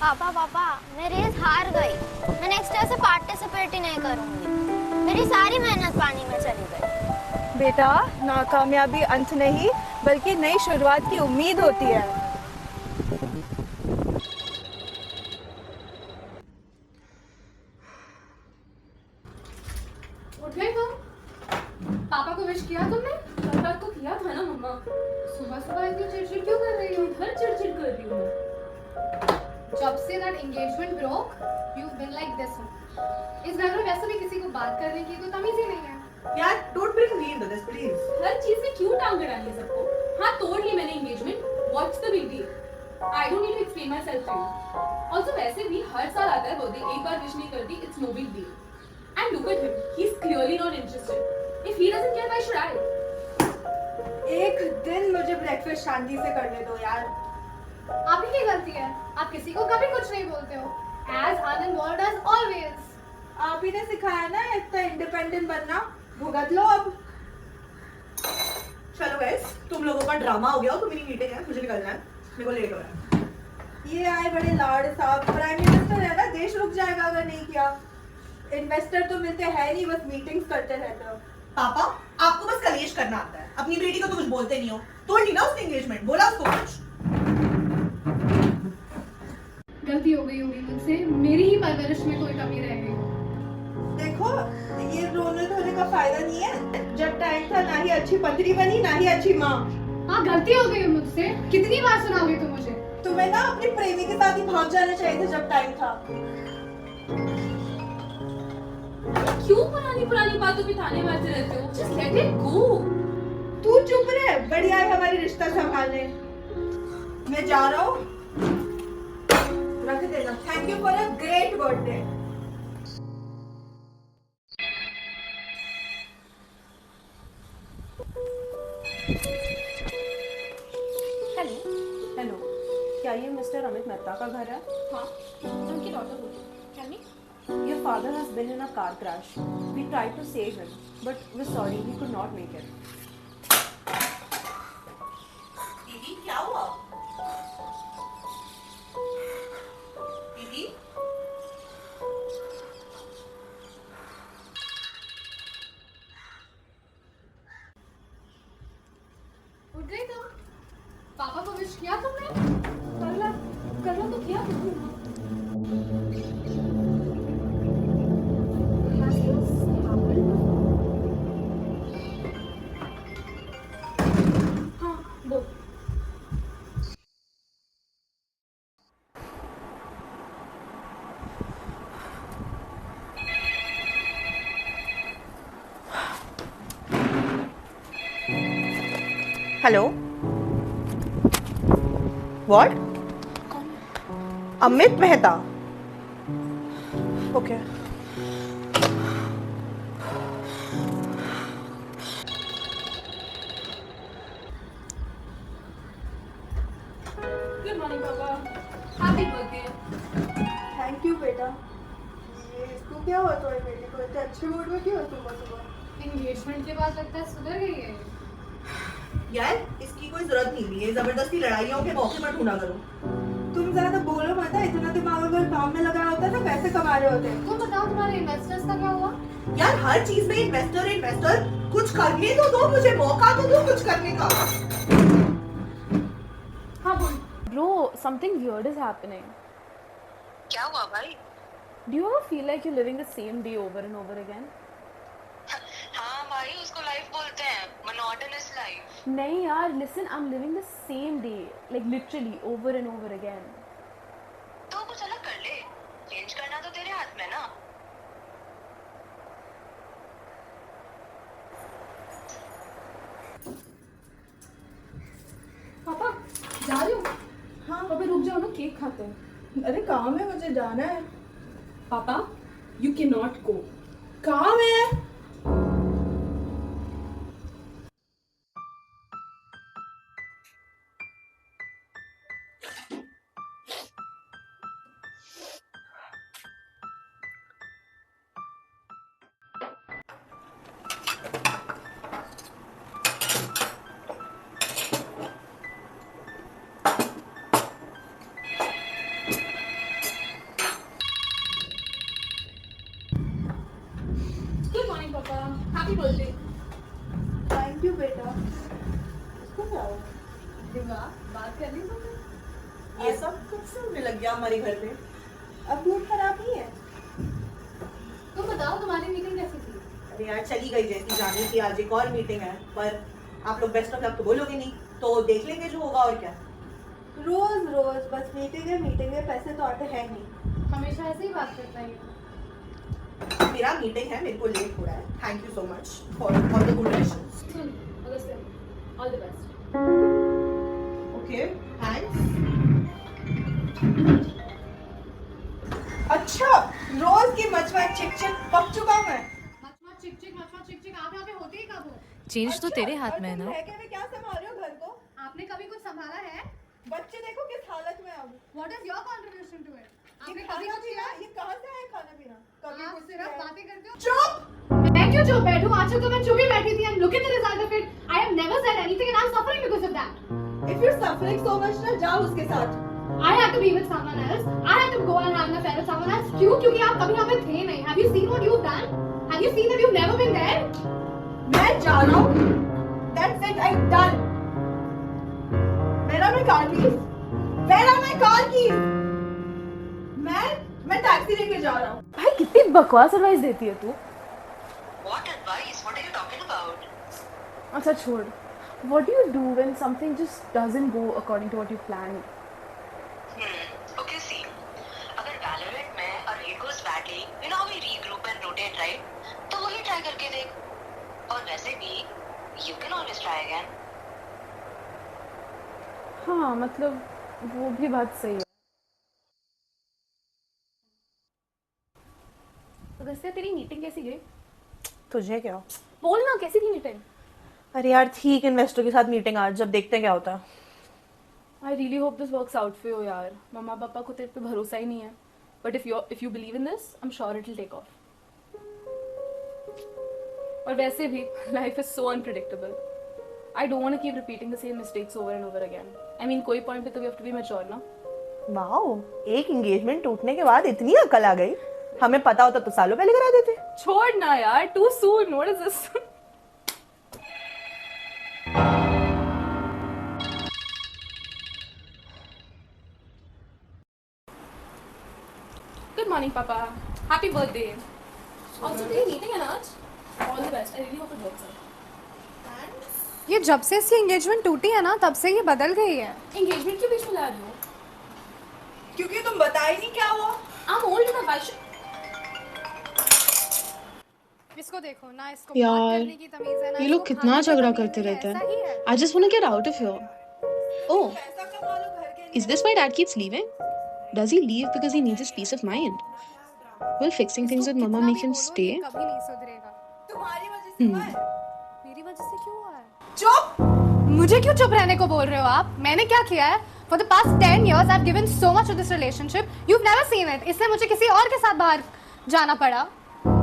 पापा पापा मैं रेस हार गई। मैं नेक्स्ट ईयर से पार्टिसिपेट ही नहीं करूंगी। मेरी सारी मेहनत पानी में चली गई। बेटा, नाकामयाबी अंत नहीं बल्कि नई शुरुआत की उम्मीद होती है। उठ गए तुम? पापा को विश किया तुमने? कल रात को किया था ना मम्मा। सुबह सुबह इतनी चिड़चिड़ क्यों कर रही हो? हर चिड़चिड़ कर रही हूँ। जब से that engagement broke, you've been like this. इस घर में वैसे भी किसी को बात करने की तो तमीज ही नहीं है। यार, don't bring me into this, please. हर चीज में क्यों टांग अड़ानी है सबको? हाँ, तोड़ ली मैंने engagement. What's the big deal? I don't need to explain myself to you. Also वैसे भी हर साल आता है बर्थडे, एक बार विश नहीं करती, it's no big deal. And look at him, he's clearly not interested. If he doesn't care, why should I? एक दिन मुझे ब्रेकफास्ट शांति से करने दो यार। आप ही की गलती है। आप किसी को कभी कुछ नहीं बोलते हो। As uninvolved as always. आप ही ने सिखाया ना इतना इंडिपेंडेंट बनना। भुगत लो अब। चलो गाइस, तुम लोगों का ड्रामा हो गया, तो मेरी मीटिंग है, मुझे निकलना है, मेरे को लेट हो रहा है। ये आए बड़े लाड साहब, प्राइम मिनिस्टर है ना, देश रुक जाएगा अगर नहीं किया। इन्वेस्टर तो मिलते हैं नहीं, बस मीटिंग्स करते रहते हो। पापा, आपको बस कलेश करना आता है, अपनी बेटी को तो कुछ बोलते नहीं हो। तोड़ ली ना उसने एंगेजमेंट, बोला उसको कुछ? गलती हो गई होगी मुझसे। मेरी ही परवरिश में कोई कमी रह गई। देखो, ये रोने धोने का फायदा नहीं है। जब टाइम था ना ही अच्छी पत्नी बनी ना ही अच्छी माँ। हाँ, गलती हो गई मुझसे। कितनी बार सुनाओगे तुम मुझे? तुम्हें ना अपने प्रेमी के साथ ही भाग जाना चाहिए था जब टाइम था। क्यों पुरानी बातों पे ताने मारते रहते हो? Just let it go. तू चुप रहे, बढ़िया है हमारी रिश्ता संभालने। मैं जा रहा हूँ, रख देना। Thank you for a great birthday. Hello hello, क्या ये मिस्टर अमित मेहता का घर है? हाँ, मैं उनकी डॉटर बोल रही हूँ। Tell me. Your father has been in a car crash. We tried to save him, but we're sorry he could not make it. दीदी, क्या हुआ? दीदी? उठ गई तुम? पापा को विश किया तुमने? कल रात तो किया तुमने। हाँ, बोल। Hello, what? Amit Mehta? Okay. Good morning, पापा। Happy birthday. थैंक यू बेटा। ये इसको क्या हुआ तुम्हारी बेटी को? इतने अच्छे मूड में क्यों है सुबह सुबह? एंगेजमेंट के बाद लगता है सुधर गई है। यार, इसकी कोई जरूरत नहीं है, ये जबरदस्ती लड़ाइयों के मौके पर ढूंढा करो। तुम ज्यादा बोलो मत। इतना दिमाग अगर काम में लगाया होता ना, पैसे कमा रहे होते। तुम बताओ तुम्हारे इन्वेस्टर्स का क्या हुआ? यार, हर चीज में इन्वेस्टर, कुछ करने तो दो, मुझे मौका तो दो कुछ करने का। हाँ बोल। Bro, something weird is happening. क्या हुआ भाई? Do you ever feel like you're living the same day over and over again? हाँ भाई, उसको लाइफ बोलते हैं, monotonous life. नहीं यार, listen, I'm living the same day, like literally over and over again. तो कुछ अलग कर ले, चेंज करना तो तेरे हाथ में ना। पापा, जा रही हो? हाँ। पापा रुक जाओ ना, केक खाते हैं। अरे काम है, मुझे जाना है। पापा, you cannot go. काम है। Happy birthday. थैंक यू बेटा। इसको क्या हुआ? बात कर ली तुमने? ये सब कब से होने लग गया हमारे घर पे? अब मूड खराब नहीं है? तुम बताओ तुम्हारी मीटिंग कैसी थी? अरे यार चली गई जैसी जाने की, आज एक और मीटिंग है, पर आप लोग बेस्ट ऑफ लक तो बोलोगे नहीं, तो देख लेंगे जो होगा और क्या। रोज रोज बस मीटिंग है, पैसे तो आते हैं नहीं। हमेशा ऐसे ही बात करता है। मेरा मीटिंग है, मेरे को लेट हो रहा है। Thank you so much for all the good wishes. Soon, August, all the best. Okay, thanks. अच्छा, रोज की मचमच चिक पक चुका हूं मैं। मचमच चिक चिक आप यहाँ पे होते ही कब हो? चेंज तो तेरे हाथ में है तुम ना। रह के भी क्या संभाल रहे हो घर को? आपने कभी कुछ संभाला है? बच्चे देखो किस हालत में अब। What is your contribution to it? आपने ये कभी खाना कुछ किया? पीना, ये कहाँ से आया खाना पीना? कभी आप कुछ सिर्फ किया है? बातें करते हो। चुप! मैं क्यों चुप बैठूं? आजकल तो मैं चुप ही बैठी थी and look at the result of it. I have never said anything and I'm suffering because of that. If you're suffering so much ना जाओ उसके साथ। I had to be with someone else. I had to go and have an affair with someone else. क्यों? क्योंकि आप कभी यहाँ पे थे नहीं. Have you seen what you've done? Have you seen that you've never been there? मैं जा रहा हूँ। That's it, I'm done. मेरा मैं कार की। मैं टैक्सी लेके जा रहा हूँ। भाई कितनी बकवास एडवाइस देती है तू। What advice? What are you talking about? अच्छा छोड़। What do you do when something just doesn't go according to what you planned? Okay, see. अगर Valorant में a raid goes badly, you know how we regroup and rotate, right? तो वही try करके देख। और वैसे भी, you can always try again. हाँ मतलब वो भी बात सही है। तो वैसे तेरी मीटिंग कैसी गई? तुझे क्या? बोल ना कैसी थी मीटिंग? अरे यार ठीक, इन्वेस्टर के साथ मीटिंग आज, जब देखते हैं क्या होता है। I really hope this works out for you यार। मम्मा पापा को तेरे पे भरोसा ही नहीं है। But if you believe in this, I'm sure it'll take off. और वैसे भी life is so unpredictable. I don't want to keep repeating the same mistakes over and over again. I mean कोई point पे तो we have to be mature ना। Wow, एक engagement टूटने के बाद इतनी अकल आ गई। हमें पता होता तो सालों पहले करा देते। छोड़ ना यार, too soon. What is this? Good morning, Papa. Happy birthday. Also, तेरी meeting है ना आज? All the best. I really hope it works out. ये जब से इसकी एंगेजमेंट टूटी है ना तब से ये बदल गई है। Engagement क्यों बीच में ला रही हो? क्योंकि तुम बताए नहीं क्या हुआ। I'm old enough. I should. इसको देखो ना, इसको यार, बात करने की तमीज है ना, ये लोग इसको कितना खाने की झगड़ा तमीज करते है, रहते ऐसा हैं। ही है। I just want to get out of here. Oh, पैसा कमा लो घर के लिए। is this why Dad keeps leaving? Does he leave because he needs his peace of mind? Will fixing things with Mama कितना make भी him बोलो, stay? ये कभी नहीं सुधरेगा। तुम्हारी वजह से हुआ है। मेरी वजह से क्यों हुआ है? चुप! मुझे क्यों चुप रहने को बोल रहे हो आप? मैंने क्या किया है? For the past 10 years, I've given so much to this relationship. You've never seen it. इसलिए मुझे किसी और के साथ बाहर जाना पड़ा.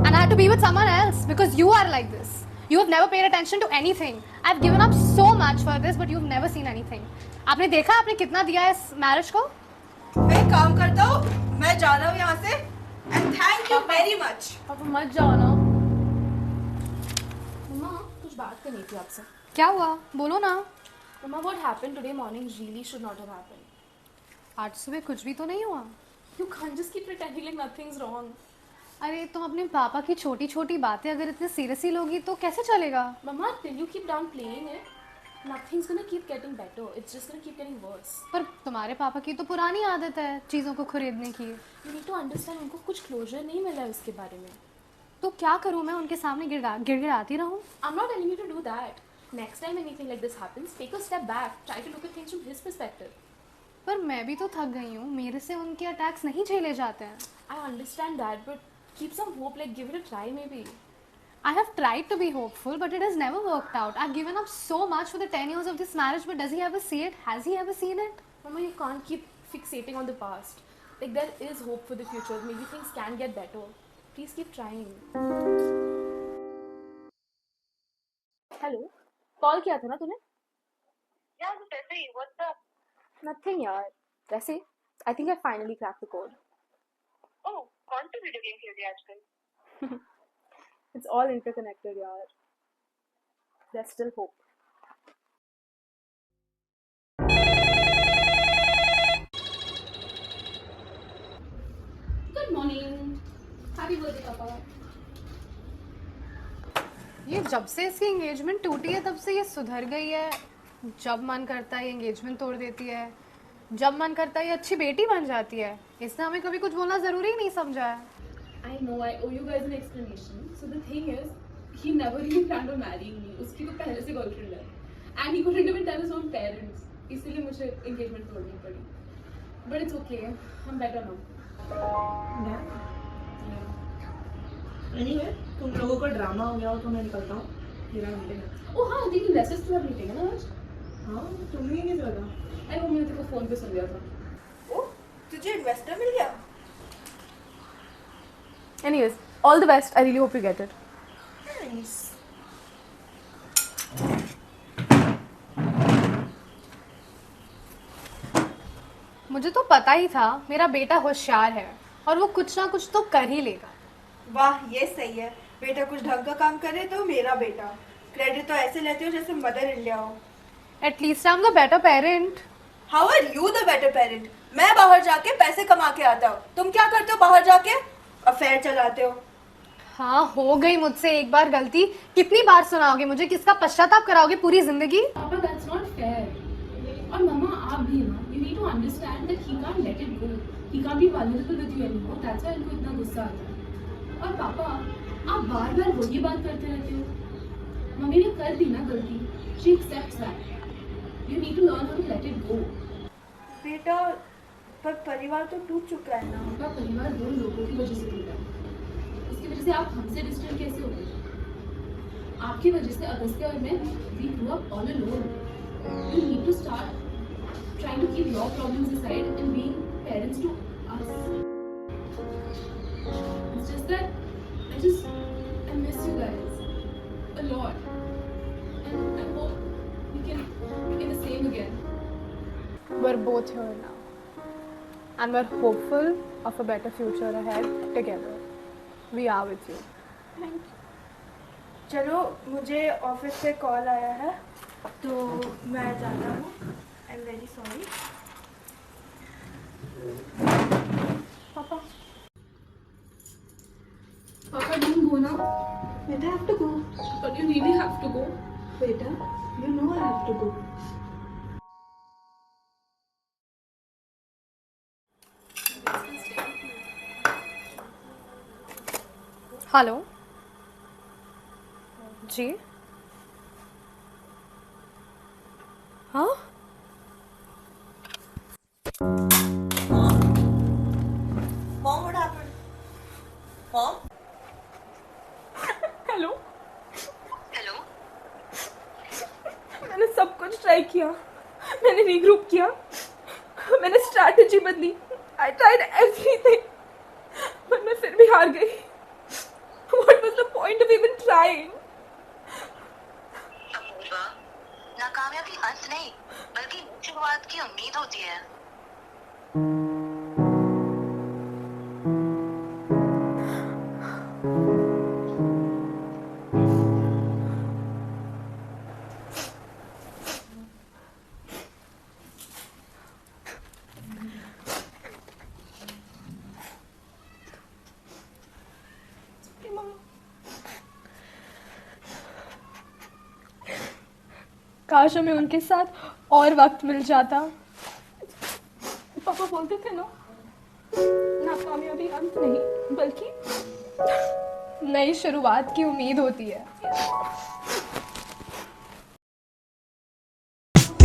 And I had to be with someone else because you are like this. You have never paid attention to anything. I've given up so much for this, but you've never seen anything. आपने देखा आपने कितना दिया है इस marriage को? मैं एक काम करता हूँ, मैं जा रहा हूँ यहाँ से। And thank you very much. पापा मत जाओ ना। मम्मा कुछ बात करनी थी आपसे। क्या हुआ? बोलो ना। मम्मा what happened today morning really should not have happened. आज सुबह कुछ भी तो नहीं हुआ। You can't just keep pretending like nothing's wrong. अरे तुम अपने पापा की छोटी छोटी बातें अगर इतने सीरियसली लोगी तो कैसे चलेगा? Mama, till you keep downplaying it, nothing's gonna keep getting better. It's just gonna keep getting worse. पर तुम्हारे पापा की तो पुरानी आदत है चीज़ों को खरीदने की। You need to understand उनको कुछ closure नहीं मिला है उसके बारे में। तो क्या करूँ मैं उनके सामने गिड़गिड़ाती रहूँ? I'm not telling you to do that. Next time anything like this happens, take a step back. Try to look at things from his perspective. पर मैं भी तो थक गई हूँ, मेरे से उनके अटैक्स नहीं झेले जाते हैं। I understand that, but keep some hope. Like give it a try, maybe. I have tried to be hopeful, but it has never worked out. I've given up so much for the 10 years of this marriage, but does he ever see it? Has he ever seen it? Mama, you can't keep fixating on the past. Like there is hope for the future. Maybe things can get better. Please keep trying. Hello. Call किया था ना तूने? Yeah, so वैसे ही, what's up? Nothing यार. वैसे, I think I finally cracked the code. Oh, कौन सी video game खेल रही है आजकल? It's all interconnected, yaar. There's still hope. Good morning. Happy birthday, Papa. ये जब से इसकी एंगेजमेंट टूटी है तब से ये सुधर गई है. जब मन करता है ये एंगेजमेंट तोड़ देती है, जब मन करता है ये अच्छी बेटी बन जाती है. इसने हमें कभी कुछ बोलना जरूरी नहीं समझा है. I know I owe you guys an explanation. So the thing is, he never really planned on marrying me. उसकी तो पहले से गर्लफ्रेंड है. And he couldn't even tell his own parents. इसीलिए मुझे engagement तोड़नी पड़ी. But it's okay. I'm better now. Anyway तुम लोगों का ड्रामा हो गया हो तो मैं निकलता हूँ. मेरा मीटिंग है. Oh हाँ, लेकिन लेसेस क्लब मीटिंग है ना आज. हाँ तुम्हें नहीं पता. अरे वो मैंने तेरे को फोन पे सुन लिया था. ओ तुझे इन्वेस्टर मिल गया. Anyways, all the best. I really hope you get it. Nice. मुझे तो पता ही था मेरा बेटा होशियार है और वो कुछ ना कुछ तो कर ही लेगा. वाह ये सही है. बेटा कुछ ढंग का काम करे तो मेरा बेटा. क्रेडिट तो ऐसे लेते हो जैसे मदर इंडिया हो. At least I am the better parent. How are you the better parent? मैं बाहर जाके पैसे कमा के आता हूँ. तुम क्या करते हो बाहर जाके? अफेयर चलाते हो. हाँ हो गई मुझसे एक बार गलती. कितनी बार सुनाओगे मुझे? किसका पश्चाताप कराओगे पूरी जिंदगी? Papa, that's not fair. और मम्मा आप भी ना. You need to understand that he can't let it go. He can't be vulnerable with you anymore. That's why उनको इतना गुस्सा आता है. और पापा आप बार-बार वही बात करते रहते हो. मम्मी ने कर दी ना गलती. She accepts that. You need to learn how to let it go. बेटा पर परिवार तो टूट चुका है ना. आपका परिवार दो लोगों की वजह से टूटा है. इसकी वजह से आप हमसे डिस्टेंट कैसे हो गए? आपकी वजह से अगस्त्य और मैं we grew up all alone. You need to start trying to keep your problems aside and being parents to us. It's just that I miss you guys a lot. And I hope we can be the same again. We're both here now. And we're hopeful of a better future ahead together. We are with you. चलो मुझे office से call आया है तो मैं जाता हूँ. I am very sorry. पापा Papa, don't go now. बेटा have to go. But you really have to go. बेटा you know I have to go. Hello जी. हाँ Mom, what happened? Mom? Hello. Hello मैंने सब कुछ ट्राई किया. मैंने रीग्रुप किया. मैंने स्ट्रैटेजी बदली. I tried everything. पर मैं फिर भी हार गई. What was the point of even trying? Apoorva, नाकामयाबी अंत नहीं बल्कि शुरुआत की उम्मीद होती है. काश हमें उनके साथ और वक्त मिल जाता. पापा बोलते थे ना, नाकामयाबी अंत नहीं बल्कि नई शुरुआत की उम्मीद होती है.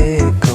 एक